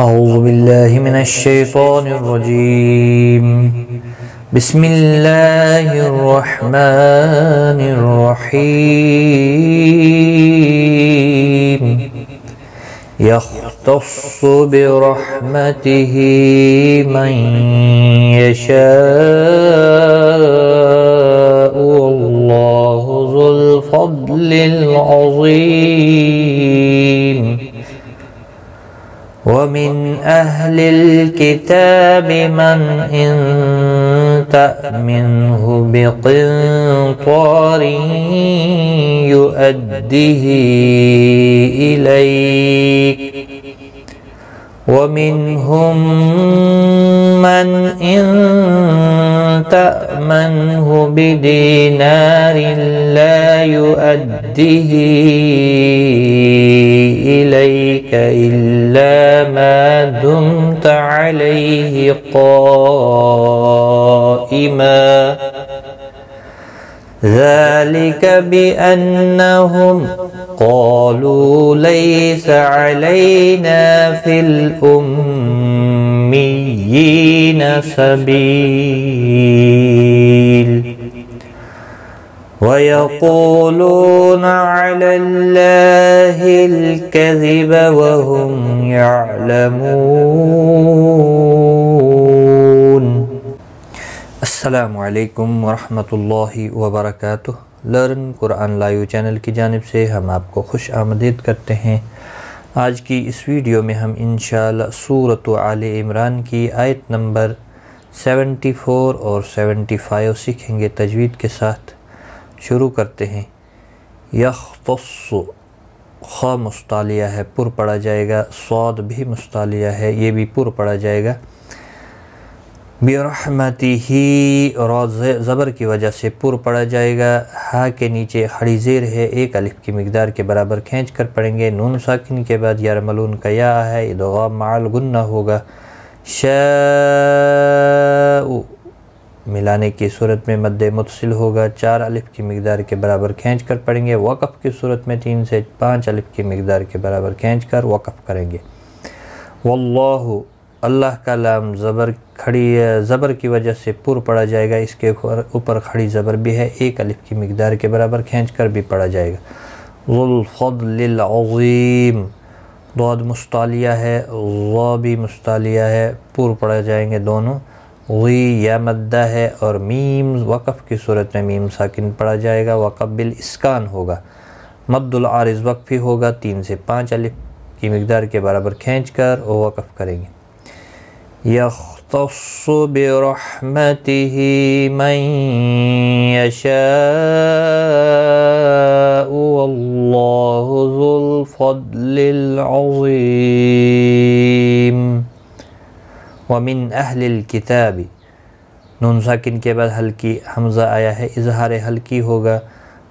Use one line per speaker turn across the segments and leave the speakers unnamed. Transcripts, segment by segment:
أعوذ بالله من الشيطان الرجيم. بسم الله الرحمن الرحيم. يختص برحمته من يشاء والله ذو الفضل العظيم. ومن أهل الكتاب من إن تأمنه بقنطار يؤده إليك ومنهم من إن تأمنه بدينار لا يؤده إليك إلا ما دمت عليه قائما ذلك بأنهم قالوا ليس علينا في الأميين سبيل ويقولون على الله الكذب وهم يعلمون. السلام علیکم ورحمۃ اللہ وبرکاتہ. لرن قرآن لائیو چینل کی جانب سے ہم آپ کو خوش آمدید کرتے ہیں. آج کی اس ویڈیو میں ہم انشاءاللہ سورۃ آل عمران کی آیت نمبر 74 اور 75 سیکھیں گے تجوید کے ساتھ. شروع کرتے ہیں. یختص خ مستعلیہ ہے، پر پڑھا جائے گا. صاد بھی مستعلیہ ہے، یہ بھی پر پڑھا جائے گا. برحمتہ را زبر کی وجہ سے پر پڑھا جائے گا. ہا کے نیچے کھڑی زیر ہے، ایک الف کی مقدار کے برابر کھینچ کر پڑھیں گے. نون ساکن کے بعد یرملون کا یا ہے، ادغام مع الغنہ ہوگا. شاء ملانے کی صورت میں مد متصل ہوگا. 4 الف کی مقدار کے برابر کھینچ کر پڑھیں گے. وقف کی صورت میں 3 سے 5 الف کی مقدار کے برابر کھینچ کر وقف کریں گے. واللہ اللہ کا لام زبر کی وجہ سے پر پڑھا جائے گا. اس کے اوپر کھڑی زبر بھی ہے، 1 الف کی مقدار کے برابر کھینچ کر بھی پڑھا جائے گا. ذو الفضل العظیم ضاد مستعلیہ ہے، ضا بھی مستعلیہ ہے، پر پڑھا جائیں گے دونوں. غی یا مدہ ہے اور میم وقف کی صورت میں میم ساکن پڑھا جائے گا. وقف بالاسکان ہوگا. مد العارض وقفی ہوگا، 3 سے 5 الف کی مقدار کے برابر کھینچ کر وہ وقف کریں گے. یختص برحمتہ من یشاء واللہ ذو الفضل العظیم. ومن اہل الکتاب نون ساکن کے بعد ہلکی حمزہ آیا ہے، اظہار ہلکی ہوگا.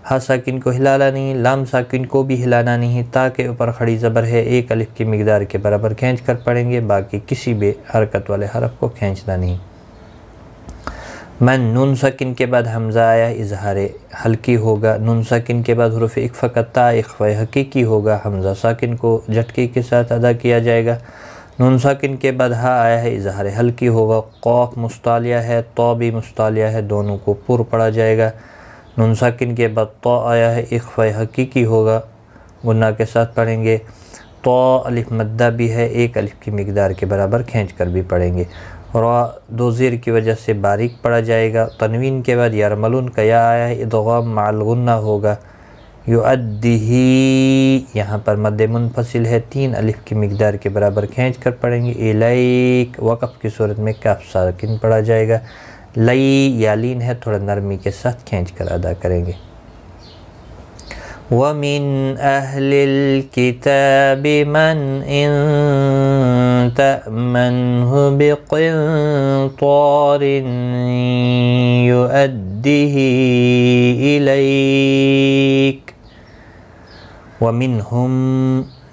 ہا ساکن کو ہلانا نہیں، لام ساکن کو بھی ہلانا نہیں. تا کے اوپر کھڑی زبر ہے، 1 الف کی مقدار کے برابر کھینچ کر پڑھیں گے. باقی کسی بھی حرکت والے حرف کو کھینچنا نہیں. من نون ساکن کے بعد حمزہ آیا، اظہار ہلکی ہوگا. نون ساکن کے بعد حروف اخفا کا تا اخفا حقیقی ہوگا. حمزہ ساکن کو جھٹکے کے ساتھ ادا کیا جائے گا. نون ساکن کے بعد ہا آیا ہے، اظہار ہلکی ہوگا. قاف مستعلیہ ہے، طا بھی مستعلیہ ہے، دونوں کو پر پڑھا جائے گا. نون ساکن کے بعد طا آیا ہے، اخفا حقیقی ہوگا، غنہ کے ساتھ پڑھیں گے. طا الف مدہ بھی ہے، 1 الف کی مقدار کے برابر کھینچ کر بھی پڑھیں گے. را 2 زیر کی وجہ سے باریک پڑھا جائے گا. تنوین کے بعد یرملون کا یا آیا ہے، ادغام مع الغنہ ہوگا. یؤدہ یہاں پر مد منفصل ہے، 3 الف کی مقدار کے برابر کھینچ کر پڑھیں گے. الیک وقف کی صورت میں کاف ساکن پڑھا جائے گا. لئی یا لین ہے، تھوڑا نرمی کے ساتھ کھینچ کر ادا کریں گے. وَمِنْ أَهْلِ الْكِتَابِ مَنْ إِنْ تَأْمَنْهُ بِقِنْطَارٍ يُؤَدِّهِ إِلَيْكَ وَمِنْهُمْ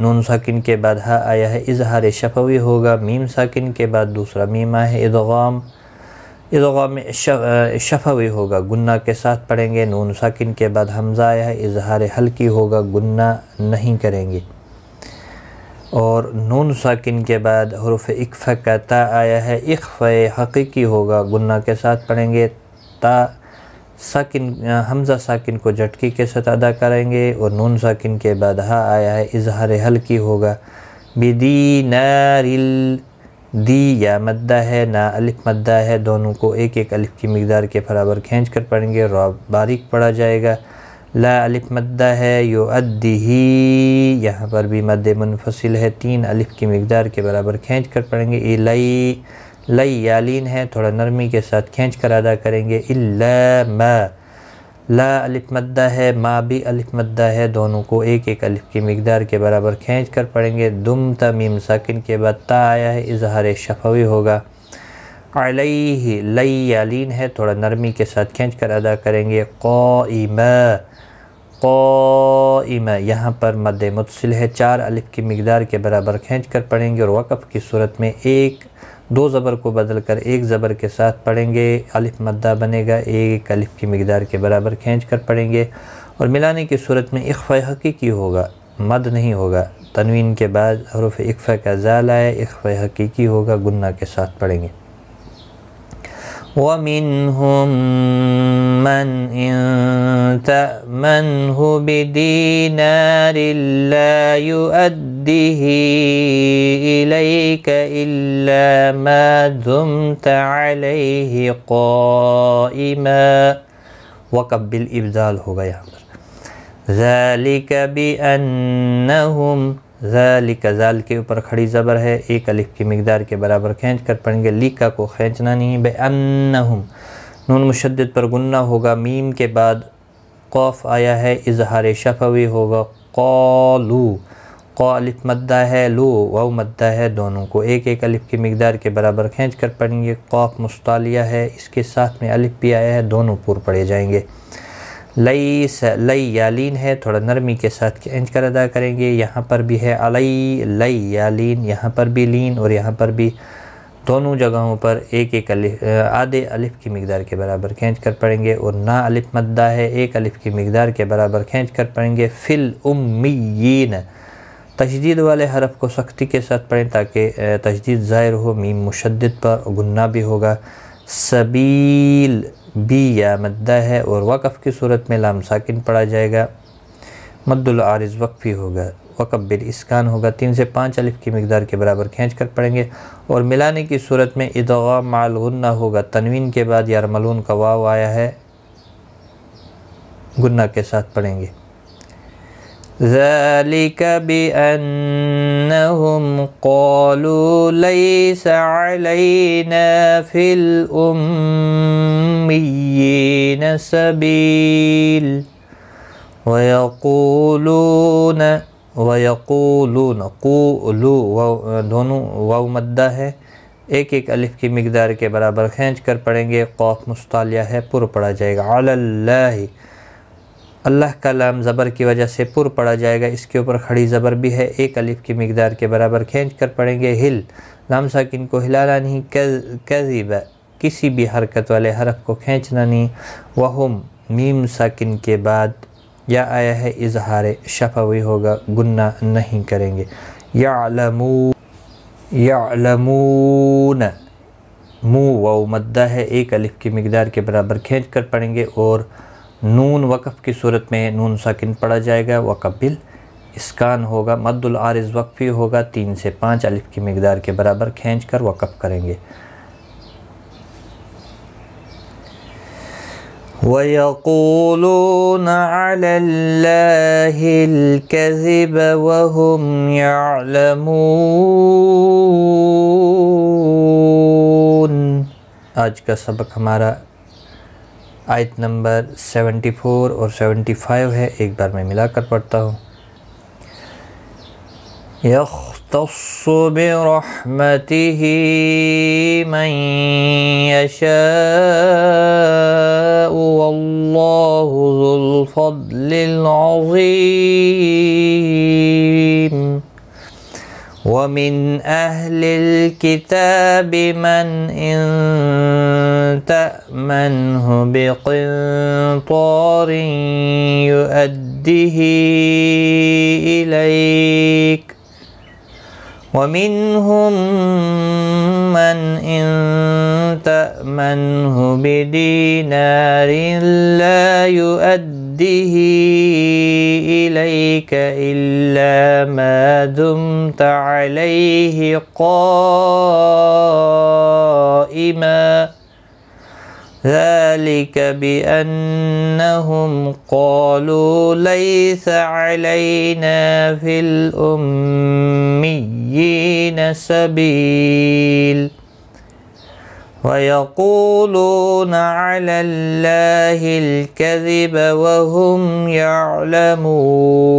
نون ساکن کے بعد ہا آیا ہے، اظہار شفوی ہوگا. میم ساکن کے بعد دوسرا میم آیا ہے، ادغام شفوی ہوگا، گنہ کے ساتھ پڑھیں گے. نون ساکن کے بعد حمزہ آیا ہے، اظہار ہلکی ہوگا، گنہ نہیں کریں گے. اور نون ساکن کے بعد حروف اقفا کا تا آیا ہے، اخفا حقیقی ہوگا، گنہ کے ساتھ پڑھیں گے۔ تا ساکن حمزہ ساکن کو جھٹکی کے ساتھ ادا کریں گے، اور نون ساکن کے بعد ہا آیا ہے، اظہار حلقی ہوگا۔ بدینار دی یا مدہ ہے، نا الف مدہ ہے، دونوں کو ایک ایک الف کی مقدار کے برابر کھینچ کر پڑھیں گے، را باریک پڑھا جائے گا۔ لا الف مدہ ہے، یؤدیہی یہاں پر بھی مد منفصل ہے، 3 الف کی مقدار کے برابر کھینچ کر پڑھیں گے۔ الی لی یالین ہے، تھوڑا نرمی کے ساتھ کھینچ کر ادا کریں گے۔ الا ما لا الف مدہ ہے، ما بھی الف مدہ ہے، دونوں کو ایک ایک الف کی مقدار کے برابر کھینچ کر پڑھیں گے۔ دم تا میم ساکن کے بعد تا آیا ہے، اظہار شفوی ہوگا۔ علیہ لی یالین ہے، تھوڑا نرمی کے ساتھ کھینچ کر ادا کریں گے۔ قائمہ قائمہ یہاں پر مد متصل ہے، 4 الف کی مقدار کے برابر کھینچ کر پڑھیں گے، اور وقف کی صورت میں 2 زبر کو بدل کر 1 زبر کے ساتھ پڑھیں گے، الف مدہ بنے گا، 1 الف کی مقدار کے برابر کھینچ کر پڑھیں گے۔ اور ملانے کی صورت میں اخفا حقیقی ہوگا، مد نہیں ہوگا، تنوین کے بعد حروف اخفا کا زال ہے، اخفا حقیقی ہوگا، گنہ کے ساتھ پڑھیں گے۔ وَمِنْهُمْ مَنْ إِن تَأْمَنْهُ بِدِينَارٍ لَا يُؤَدِّهِ إِلَيْكَ إِلَّا مَا دُمْتَ عَلَيْهِ قَائِمًا، وقف بالابدال ہوگا یہاں پر۔ ذَلِكَ بِأَنَّهُمْ ذالک ذال کے اوپر کھڑی زبر ہے، 1 الف کی مقدار کے برابر کھینچ کر پڑھیں گے، لیکا کو کھینچنا نہیں۔ بِأَنَّهُمْ نون مشدد پر گنہ ہوگا، میم کے بعد قوف آیا ہے، اظہار شفوی ہوگا۔ قالو قا الف مدہ ہے، لو واو مدہ ہے، دونوں کو ایک ایک الف کی مقدار کے برابر کھینچ کر پڑھیں گے۔ قاف مستعلیہ ہے، اس کے ساتھ میں الف بھی آیا ہے، دونوں پور پڑھے جائیں گے۔ لیس لی یالین ہے، تھوڑا نرمی کے ساتھ کھینچ کر ادا کریں گے، یہاں پر بھی ہے علی لی یالین، یہاں پر بھی لین، اور یہاں پر بھی دونوں جگہوں پر ایک ایک الف آدھے الف کی مقدار کے برابر کھینچ کر پڑھیں گے، اور نا الف مدہ ہے، 1 الف کی مقدار کے برابر کھینچ کر پڑھیں گے۔ فی الامیین تشدید والے حرف کو سختی کے ساتھ پڑھیں تاکہ تشدید ظاہر ہو، میم مشدد پر گنہ بھی ہوگا۔ سبیل بی یا مدہ ہے، اور وقف کی صورت میں لام ساکن پڑھا جائے گا، مد العارض وقفی ہوگا، وقف بالاسکان ہوگا، 3 سے 5 الف کی مقدار کے برابر کھینچ کر پڑھیں گے۔ اور ملانے کی صورت میں ادغام مع الغنہ ہوگا، تنوین کے بعد یرملون کا واو آیا ہے، گنہ کے ساتھ پڑھیں گے۔ ذَلِكَ بِأَنَّهُمْ قَالُوا لَيْسَ عَلَيْنَا فِي الْأُمِّيِّينَ سَبِيلٌ وَيَقُولُونَ قُولُوا دونوں واو مدہ ہے، 1 ایک الف کی مقدار کے برابر کھینچ کر پڑھیں گے، قاف مستعلیہ ہے، پر پڑھا جائے گا۔ علی اللہ اللہ کا لام زبر کی وجہ سے پر پڑھا جائے گا، اس کے اوپر کھڑی زبر بھی ہے، 1 الف کی مقدار کے برابر کھینچ کر پڑھیں گے۔ ہل لام ساکن کو ہلانا نہیں، کذب کسی بھی حرکت والے حرف کو کھینچنا نہیں۔ وہم میم ساکن کے بعد یا آیا ہے، اظہار شفوی ہوگا، گنہ نہیں کریں گے۔ یعلمون مو واو مدہ ہے، 1 الف کی مقدار کے برابر کھینچ کر پڑھیں گے، اور نون وقف کی صورت میں نون ساکن پڑھا جائے گا، وقف بالاسکان ہوگا، مد العارض وقفی ہوگا، 3 سے 5 الف کی مقدار کے برابر کھینچ کر وقف کریں گے۔ وَيَقُولُونَ عَلَى اللَّهِ الْكَذِبَ وَهُمْ يَعْلَمُونَ۔ آج کا سبق ہمارا آیت نمبر 74 اور 75 ہے، ایک بار میں ملا کر پڑھتا ہوں۔ يَخْتَصُّ بِرَحْمَتِهِ مَن يَشَاءُ وَاللَّهُ ذُو الْفَضْلِ الْعَظِيمِ۔ وَمِنْ أَهْلِ الْكِتَابِ مَنْ إِن تَأْمَنْهُ بِقِنطَارٍ يُؤَدِّهِ إِلَيْكَ ومنهم من إن تأمنه بدينار لا يؤديه إليك إلا ما دمت عليه قائما ذلك بأنهم قالوا ليس علينا في الأميين سبيل ويقولون على الله الكذب وهم يعلمون